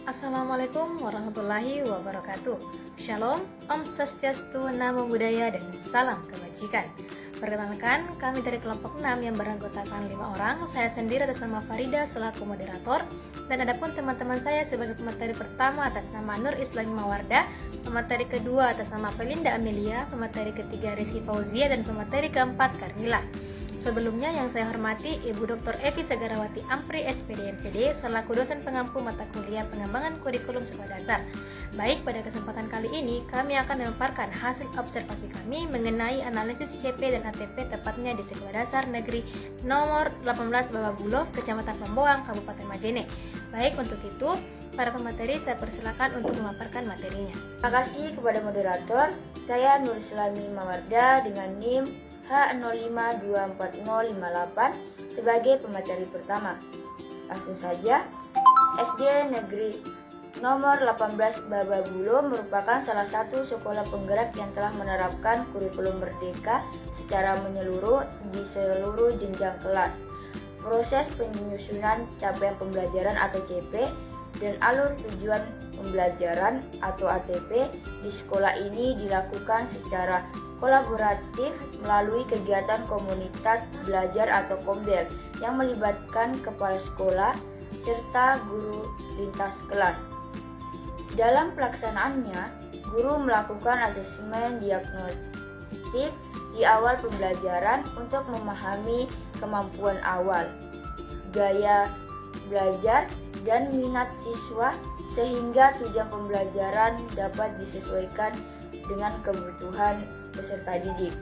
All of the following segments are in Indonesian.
Assalamualaikum warahmatullahi wabarakatuh. Shalom, Om Swastiastu, Namo Buddhaya, dan salam kebajikan. Perkenalkan, kami dari kelompok 6 yang beranggotakan 5 orang. Saya sendiri atas nama Farida selaku moderator, dan adapun teman-teman saya sebagai pemateri pertama atas nama Nur Islami Mawarda, pemateri kedua atas nama Felinda Amelia, pemateri ketiga Rizky Fauzia, dan pemateri keempat Karnila. Sebelumnya yang saya hormati Ibu Dr. Evi Segarawati Ampri SPD MPD selaku dosen pengampu mata kuliah pengembangan kurikulum sekolah dasar. Baik, pada kesempatan kali ini kami akan memaparkan hasil observasi kami mengenai analisis CP dan ATP tepatnya di Sekolah Dasar Negeri nomor 18 Bababulo, Kecamatan Pemboang, Kabupaten Majene. Baik, untuk itu para pemateri saya persilakan untuk memaparkan materinya. Terima kasih kepada moderator. Saya Nur Islami Mawarda dengan NIM H0524058 sebagai pemateri pertama. Langsung saja, SD Negeri nomor 18 Bababulo merupakan salah satu sekolah penggerak yang telah menerapkan kurikulum merdeka secara menyeluruh di seluruh jenjang kelas. Proses penyusunan capaian pembelajaran atau CP dan alur tujuan pembelajaran atau ATP di sekolah ini dilakukan secara kolaboratif melalui kegiatan komunitas belajar atau KOMBEL yang melibatkan kepala sekolah serta guru lintas kelas. Dalam pelaksanaannya, guru melakukan asesmen diagnostik di awal pembelajaran untuk memahami kemampuan awal, gaya belajar, dan minat siswa sehingga tujuan pembelajaran dapat disesuaikan dengan kebutuhan peserta didik.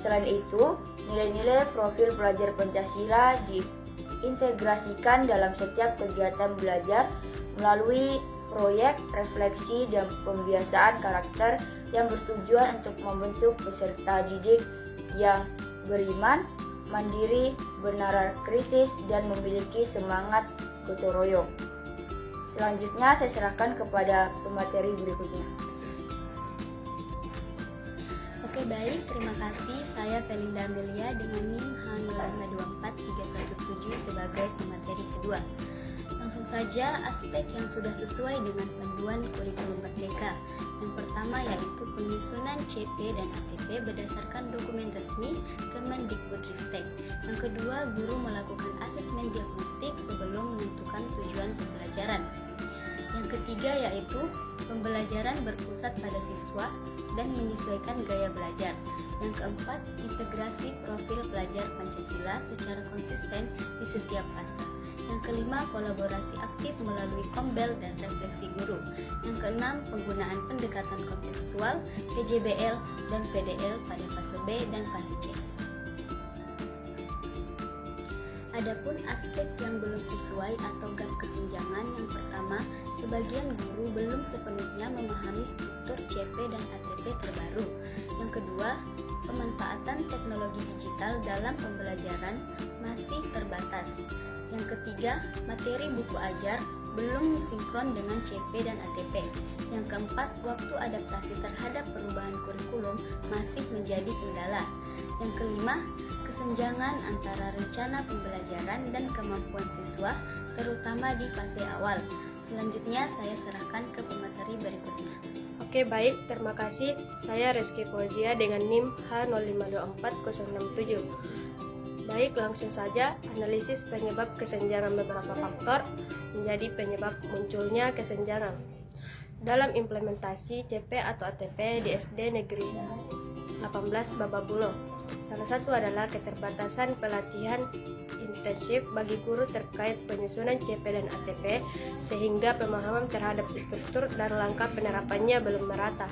Selain itu, nilai-nilai profil pelajar Pancasila diintegrasikan dalam setiap kegiatan belajar melalui proyek, refleksi, dan pembiasaan karakter yang bertujuan untuk membentuk peserta didik yang beriman, mandiri, bernalar kritis, dan memiliki semangat gotong royong. Selanjutnya saya serahkan kepada pemateri berikutnya. Oke, baik, terima kasih. Saya Felinda Amelia dengan NIM H0524317 sebagai pemateri kedua. Langsung saja aspek yang sudah sesuai dengan panduan kurikulum merdeka. Yang pertama yaitu penyusunan CP dan ATP berdasarkan dokumen resmi Kemendikbudristek. Yang kedua, guru melakukan asesmen diagnostik sebelum menentukan tujuan pembelajaran. Yang ketiga yaitu pembelajaran berpusat pada siswa dan menyesuaikan gaya belajar. Yang keempat, integrasi profil pelajar Pancasila secara konsisten di setiap fase. Yang kelima, kolaborasi aktif melalui KOMBEL dan refleksi guru. Yang keenam, penggunaan pendekatan kontekstual, PJBL dan PDL pada fase B dan fase C. Adapun aspek yang belum sesuai atau gap kesenjangan, yang pertama, sebagian guru belum sepenuhnya memahami struktur CP dan ATP terbaru. Yang kedua, pemanfaatan teknologi digital dalam pembelajaran masih terbatas. Yang ketiga, materi buku ajar belum sinkron dengan CP dan ATP. Yang keempat, waktu adaptasi terhadap perubahan kurikulum masih menjadi kendala. Yang kelima, kesenjangan antara rencana pembelajaran dan kemampuan siswa, terutama di fase awal. Selanjutnya saya serahkan ke pemateri berikutnya. Oke, baik, terima kasih. Saya Rizky Fauzia dengan NIM H0524067. Baik, langsung saja analisis penyebab kesenjangan beberapa faktor menjadi penyebab munculnya kesenjangan. Dalam implementasi CP atau ATP di SD Negeri 18 Bababulo, salah satu adalah keterbatasan pelatihan intensif bagi guru terkait penyusunan CP dan ATP sehingga pemahaman terhadap struktur dan langkah penerapannya belum merata.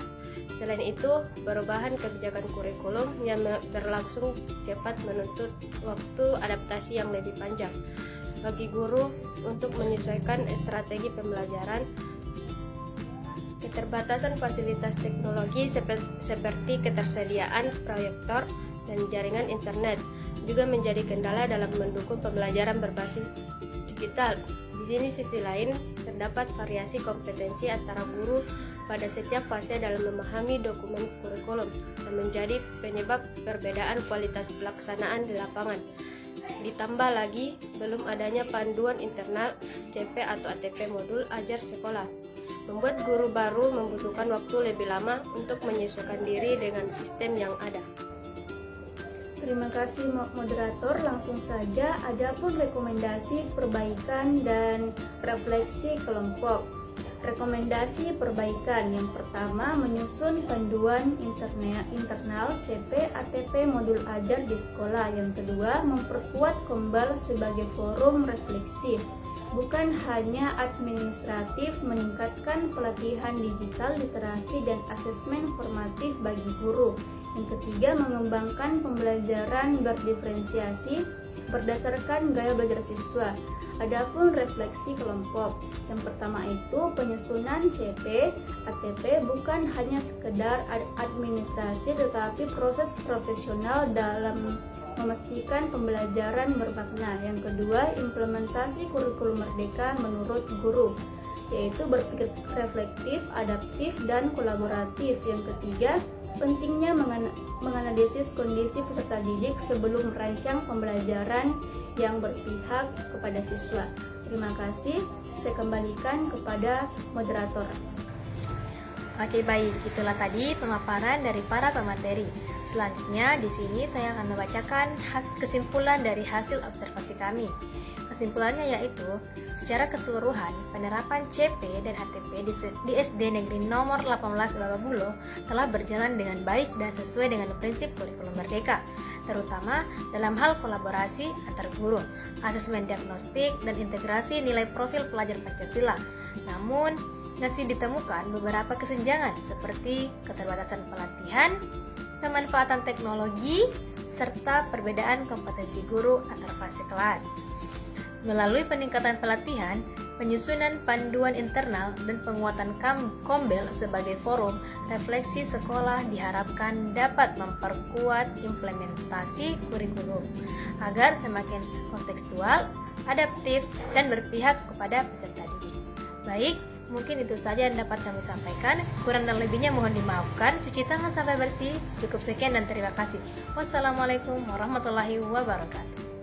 Selain itu, perubahan kebijakan kurikulum yang berlangsung cepat menuntut waktu adaptasi yang lebih panjang bagi guru untuk menyesuaikan strategi pembelajaran. Keterbatasan fasilitas teknologi seperti ketersediaan proyektor dan jaringan internet juga menjadi kendala dalam mendukung pembelajaran berbasis digital. Di sini sisi lain terdapat variasi kompetensi antara guru pada setiap fase dalam memahami dokumen kurikulum dan menjadi penyebab perbedaan kualitas pelaksanaan di lapangan. Ditambah lagi, belum adanya panduan internal CP atau ATP modul ajar sekolah, membuat guru baru membutuhkan waktu lebih lama untuk menyesuaikan diri dengan sistem yang ada. Terima kasih moderator, langsung saja adapun rekomendasi perbaikan dan refleksi kelompok. Rekomendasi perbaikan yang pertama, menyusun panduan internal CP ATP modul ajar di sekolah. Yang kedua, memperkuat Kombal sebagai forum refleksi, bukan hanya administratif, meningkatkan pelatihan digital, literasi, dan asesmen formatif bagi guru. Yang ketiga, mengembangkan pembelajaran berdiferensiasi berdasarkan gaya belajar siswa. Adapun refleksi kelompok, yang pertama itu penyusunan CP ATP bukan hanya sekedar administrasi, tetapi proses profesional dalam memastikan pembelajaran bermakna. Yang kedua, implementasi kurikulum merdeka menurut guru, yaitu berpikir reflektif, adaptif, dan kolaboratif. Yang ketiga, pentingnya menganalisis kondisi peserta didik sebelum merancang pembelajaran yang berpihak kepada siswa. Terima kasih. Saya kembalikan kepada moderator. Oke, baik, itulah tadi pemaparan dari para pemateri. Selanjutnya di sini saya akan membacakan kesimpulan dari hasil observasi kami. Kesimpulannya yaitu, secara keseluruhan penerapan CP dan ATP di SD Negeri Nomor 18 Bababulo telah berjalan dengan baik dan sesuai dengan prinsip kurikulum merdeka, terutama dalam hal kolaborasi antar guru, asesmen diagnostik, dan integrasi nilai profil pelajar Pancasila. Namun, masih ditemukan beberapa kesenjangan seperti keterbatasan pelatihan, pemanfaatan teknologi, serta perbedaan kompetensi guru antar fase kelas. Melalui peningkatan pelatihan, penyusunan panduan internal, dan penguatan Kombel sebagai forum refleksi sekolah diharapkan dapat memperkuat implementasi kurikulum agar semakin kontekstual, adaptif, dan berpihak kepada peserta didik. Baik, mungkin itu saja yang dapat kami sampaikan. Kurang dan lebihnya mohon dimaafkan. Cuci tangan sampai bersih. Cukup sekian dan terima kasih. Wassalamualaikum warahmatullahi wabarakatuh.